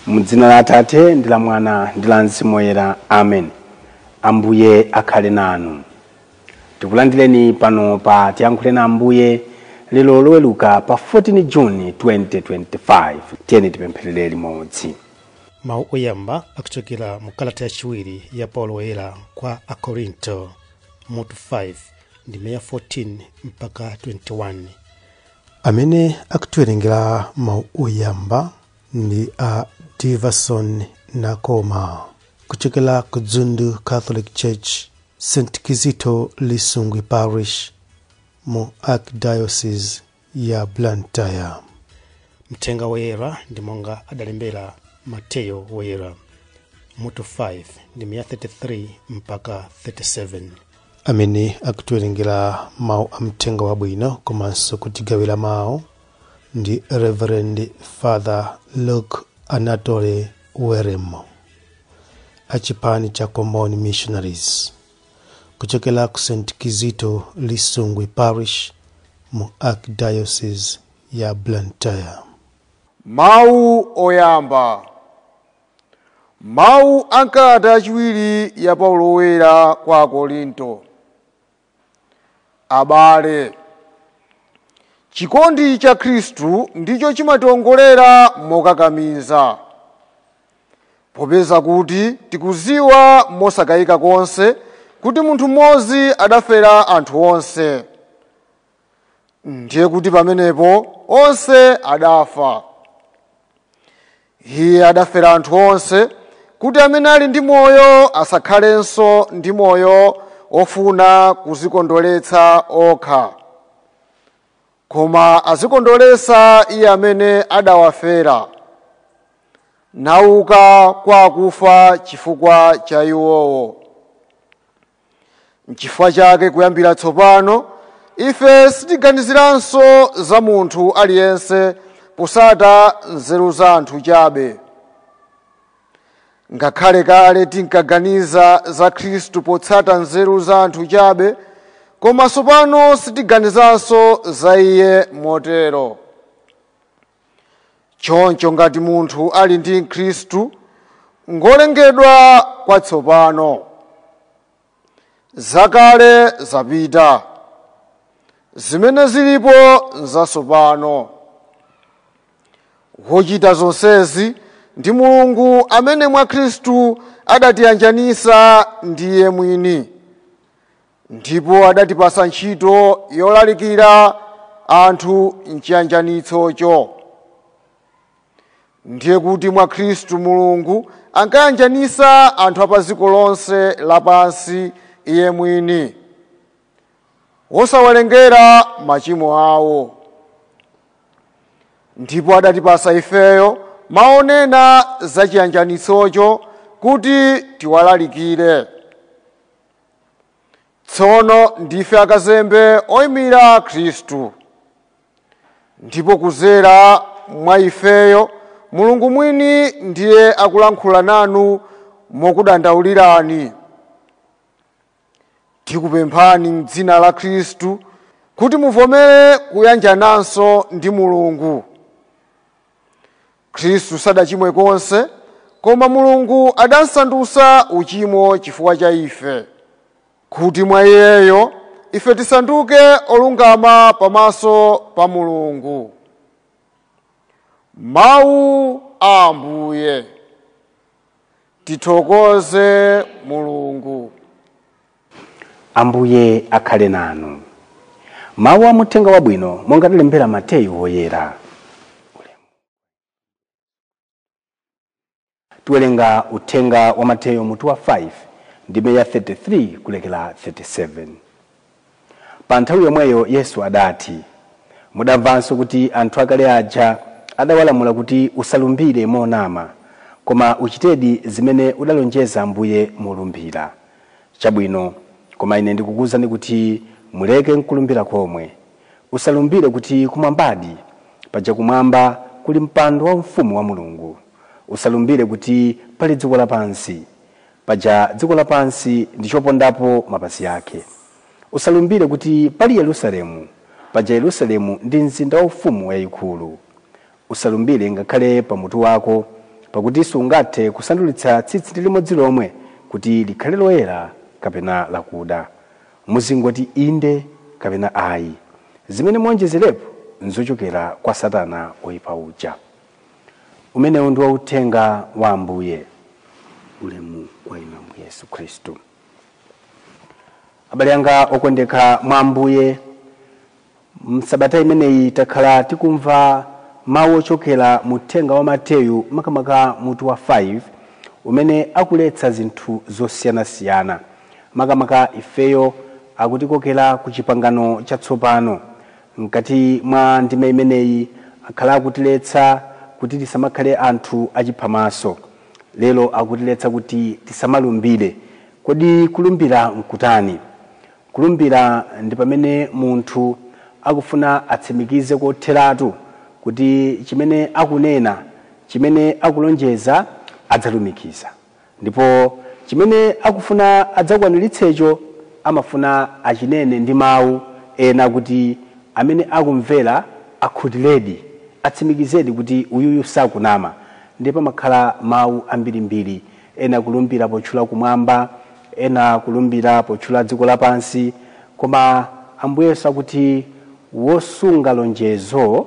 Mdzina la Atate ndi la Mwana ndi la Mzimu Woyera. Amen. Ambuye akhale nanu. Tikulandireni pano pa Tiyankhule na Ambuye lero loweruka pa 14 Juni 2025. Tiyeni tipempherere limodzi. Mawu oyamba akuchokera mu kalata yachiwiri ya Paulo woyera kwa Akorinto mutu 5 ndime ya 14 mpaka 21. Amene akutiwerengera mawu oyamba ndi a Diverson Nakoma kuchokera ku Dzundu Catholic Church, St. Kizito Lisungwi Parish mu Archdiocese ya Blantyre. Mthenga woyera ndi monga adalembera Mateyo woyera mutu 5 ndime ya 33 mpaka 37. Amene akutiwerengera mawu a mthenga wabwino komanso kutigawira mawu ndi Reverend Father Luke Anatole Weremo achipani cha Comboni Missionaries kuchokera ku St. Kizito Lisungwi Parish mu Archdiocese ya Blantyre. Mawu oyamba. Mawu ankalata yachiwiri ya Paulo woyera kwa Akorinto. Abale, chikondi cha Khristu ndicho chimatongolera mokakamiza, popeza kuti tikuziwa mosakayika konse kuti munthu mmodzi adafera anthu onse, ndiye kuti pamenepo onse adafa. Iye adafera anthu onse kuti amene ali ndi moyo asakhalenso ndi moyo ofuna kuzikondweretsa okha, koma azikondweretsa iye amene adawafera nauka kwa akufa chifukwa cha iwowo. N'chifukwa chake kuyambira tsopano ife sitiganiziranso za munthu aliyense posata nzeru za anthu chabe. Ngakhale kale tinkaganiza za Khristu potsata nzeru za anthu chabe, koma tsopano sitiganizanso za iye motero. Choncho ngati munthu ali ndi Khristu, ngolengedwa kwatsopano. Zakale zapita, zimene zilipo nzatsopano. Wochita zonsezi ndi Mulungu amene mwa Khristu adatiyanjanisa ndi iye mwini, ndipo adatipasa ntchito yolalikira anthu m'chiyanjanitsocho. Ndiye kuti mwa Khristu Mulungu ankayanjanisa anthu apa dziko lonse lapansi iye mwini, wosawalengera machimo awo. Ndipo adatipasa ifeyo maonena za chiyanjanitsocho kuti tiwalalikire. Tsono ndife akazembe oyimira Khristu, ndipo kudzera mwa ifeyo Mulungu mwini ndiye akulankhula nanu mokudandaulirani. Tikupemphani m'dzina la Khristu kuti muvomere kuyanjananso ndi Mulungu. Khristu sadachimwe konse, koma Mulungu adansandutsa uchimo chifukwa cha ife, kuti mwa iyeyo ife tisanduke olungama pamaso pa Mulungu. Mawu a Ambuye. Tithokoze Mulungu. Ambuye akhale nanu. Mawu a muthenga wabwino monga adalembera Mateyo woyera. Tiwerenga uthenga wa Mateyo mutu wa 5 ndime ya 33 kulekera 37. Pa nthawi yomweyo Yesu adati, mudamvanso kuti anthu akale aja adawalamula kuti usalumbire monama, koma uchitedi zimene udalonjeza Ambuye molumbira. Chabwino, koma ine ndikukuwuzani kuti muleke nkulumbira komwe. Usalumbire kuti kumwambadi paja kumwamba kuli mpando wa ufumu wa Mulungu. Usalumbire kuti pali dziko lapansi paja dziko lapansi ndi chopondapo mapazi ake. Usalumbire kuti pali Yerusalemu, paja Yerusalemu ndi mzinda waufumu wayikulu. Usalumbire ngakhale pamutu wako, pakuti sungathe kusandulitsa tsitsi limodzi lomwe kuti likhale loyera kapena lakuda. Muzingoti inde kapena ayi. Zimene muonjezerepo nzochokera kwa Satana oyipa uja. Umenewu ndi uthenga wa Ambuye. Ulemu kwa inu Ambuye Yesu Khristu. Abale anga okondeka mwa Ambuye, msabata imeneyi takhala tikumva mawu ochokera mu uthenga wa Mateyu makamaka mutu wa 5 umene akuletsa zinthu zosiyanasiyana. Makamaka ifeyo akutikokera ku chipangano chatsopano. Mkati mwa ndime imeneyi akhala akutiletsa kuti tisamakhale anthu achiphamaso. Lero akutiletsa kuti tisamalumbire. Kodi kulumbira nkutani? Kulumbira ndi pamene munthu akufuna atsimikize kotheratu kuti chimene akunena, chimene akulonjeza adzalumikiza. Ndipo chimene akufuna adzakwaniritsecho amafuna achinene ndi mawu ena kuti amene akumvera akhutiredi, atsimikizedi kuti uyuyu sakunama. Ndipo makhala mawu ambirimbiri, ena kulumbira potchula kumwamba, ena kulumbira potchula dziko lapansi. Koma Ambuye Yesu akuti wosunga lonjezo,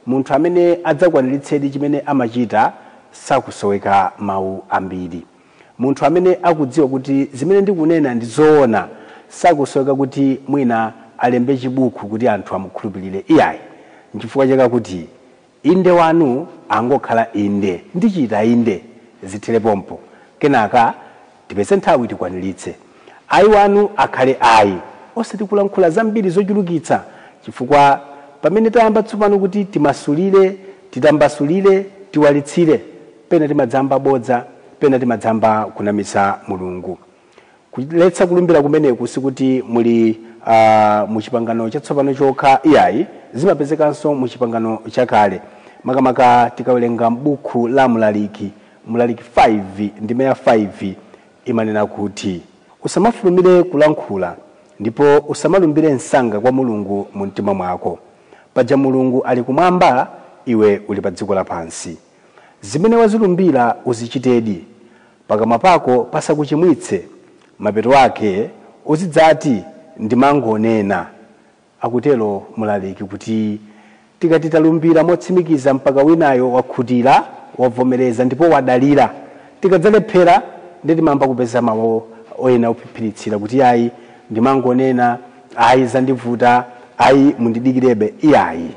munthu amene adzakwaniritse chimene amachita, sakusoweka mawu ambiri. Munthu amene akudziwa kuti zimene ndikunena ndi zoona, sakusoweka kuti mwina alembe chibuku kuti anthu amukhulupirire iyayi. N'chifukwa chake kuti inde wanu angokhala inde, ndichita inde, zithere pompo. Kenaka tipeze nthawi tikwaniritse. Ayi wanu akhale ayi, osati kulankhula zambiri zochulukitsa. Chifukwa pamene tayamba tsopano kuti timasulire, titambasulire, tiwalitsire, pena timadzamba bodza, pena timadzamba kunamisa Mulungu. Kuletsa kulumbira kumeneku sikuti muli mu chipangano chatsopano chokha iyayi, zimapezekanso mu chipangano chakale. Makamaka tikawerenga m'buku la Mlaliki 5 ndime ya 5 imanena kuti usamafulumire kulankhula ndipo usamalumbire msanga kwa Mulungu mu mtima mwako. Paja Mulungu ali kumwamba, iwe uli pa dziko lapansi. Zimene wazilumbira uzichitedi, pakamwa pako pasakuchimwitse. Mapeto ake uzidzati ndimangonena. Akutero Mlaliki kuti tikati talumbira motsimikiza mpaka winayo wakhutira, wavomereza ndipo wadalira, tikadzalephera ndeti mamba kupeza mawu oyena ophipiritsira kuti ayi ndimangonena, ayi zandivuta, ayi mundidikirebe iyayi.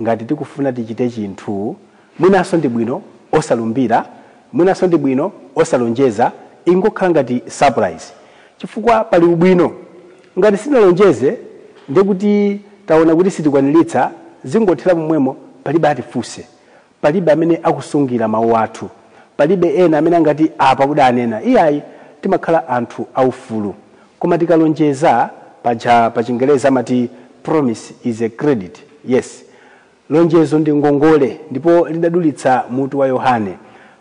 Ngati tikufuna tichite chinthu, mwinaso ndi bwino osalumbira, mwinaso ndi bwino osalonjeza, ingokhala ngati surprise. Chifukwa pali ubwino ngati sinalonjeze ndikuti taona kuti sitikwaniritsa, zingothera momwemo, palibe atifunse, palibe amene akusungira mawu athu, palibe ena amene angati apa kuti anena. Iyayi timakhala anthu aufulu. Koma tikalonjeza, pa Chingereza amati promise is a credit. Yes, lonjezo ndi ngongole, ndipo lidadulitsa mutu wa Yohane.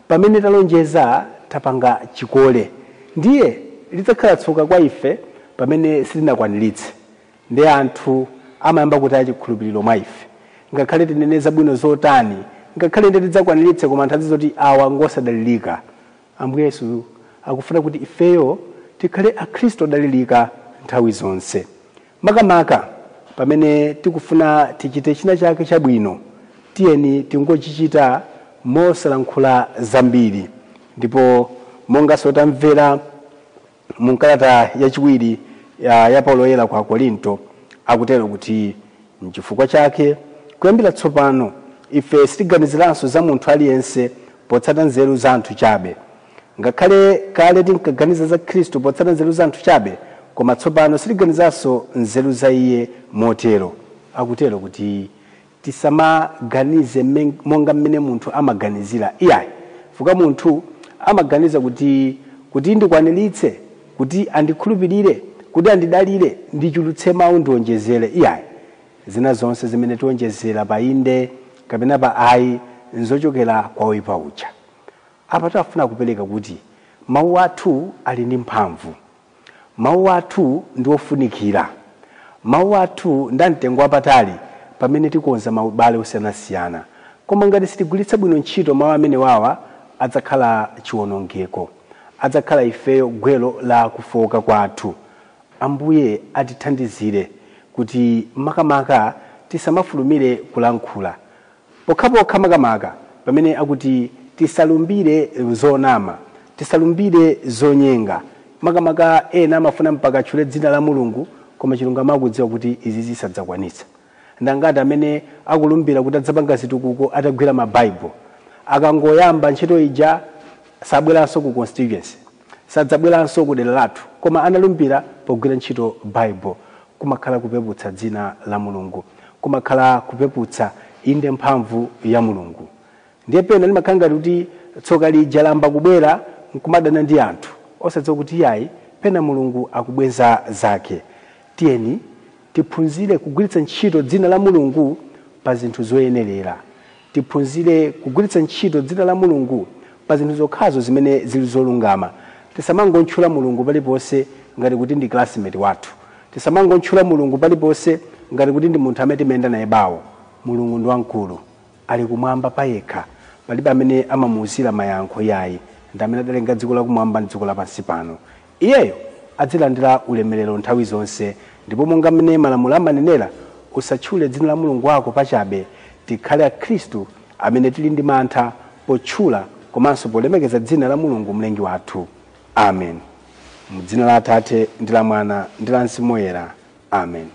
Pamene talonjeza tapanga chikole, ndiye lidzakhala tsoka kwa ife pamene silinakwaniritse. Ndi anthu amayamba kuti achikhulupiriro mwa ife. Ngakhale tineneza bwino zotani, ngakhale ndidzakwaniritse, koma nthawi zoti awa ngosadalirika. Ambuye Yesu akufuna kuti ifeyo tikhale akhristu odalirika nthawi zonse. Makamaka pamene tikufuna tichite china chake chabwino, tiyeni tingochichita mosalankhula zambiri. Ndipo monga sotamvera mu kalata yachiwiri ya Paulo oyera kwa Korinto, akutero kuti n'chifukwa chake kuyambira tsopano ife sitiganiziranso za munthu aliyense potsata nzeru za anthu chabe. Ngakhale kale tinkaganiza za Khristu potsata nzeru za anthu chabe, koma tsopano sitiganizanso nzeru za iye motero. Akutero kuti tisamaganize monga mmene munthu amaganizira iyayi. Fuka munthu amaganiza kuti ndikwaniritse, kuti andikhulupirire, kuti andidalire, ndichulutse mawu ndionjezere iyayi. Zina zonse zimene tionjezera pa inde kapena pa ayi nzochokera kwa oyipa uja. Apa tafuna kupereka kuti mawu athu ali ndi mphamvu, mawu athu ndi ofunikira, mawu athu ndi amtengo wapatali pamene tikonza maubale osiyanasiyana. Koma ngati sitigwiritsa bwino ntchito mawu amene wawa, adzakhala chiwonongeko, adzakhala ifeyo gwero la kufoka kwathu. Ambuye atithandizire kuti makamaka tisamafulumire kulankhula pokhapokha, makamaka pamene akuti tisalumbire zonama, tisalumbire zonyenga. Makamaka ena amafuna mpaka atchule dzina la Mulungu, koma chilungamo akudziwa kuti izi zisadzakwanitsa. Ndangati amene akulumbira kuti adzapanga zitukuko atagwira mabaibo, akangoyamba ntchito ija sabweranso ku constituency, sadzabweranso ku dera lathu, koma analumbira pogwira ntchito Bible. Kumakhala kupeputsa dzina la Mulungu, kumakhala kupeputsa inde mphamvu ya Mulungu. Ndiye pena ndimakhala ngati kuti tsoka lija lamba kubwera nkumadana ndi anthu osadziwa kuti yayi pena Mulungu akubwenza zake. Tiyeni tiphunzire kugwiritsa ntchito dzina la Mulungu pa zinthu zoyenerera, tiphunzire kugwiritsa ntchito dzina la Mulungu pa zinthu zokhazo zimene zili zolungama. Tisamangotchula Mulungu paliponse ngati kuti ndi classmate wathu, tisamangotchula Mulungu paliponse ngati kuti ndi munthu amene timayenda naye bawo. Mulungu ndi wamkulu, ali kumwamba payekha, palibe amene amamuuzira mayankho yayi, ndi amene adalenga dziko lakumwamba ndi dziko lapansi pano. Iyeyo adzilandira ulemerero nthawi zonse. Ndipo monga mmene malamulo amanenera, usatchule dzina la Mulungu wako pachabe. Tikhale akhristu amene tili ndi mantha potchula komanso polemekeza dzina la Mulungu mlengi wathu. Amen. M'dzina la Atate ndi la Mwana ndi la Mzimu Woyera. Amen.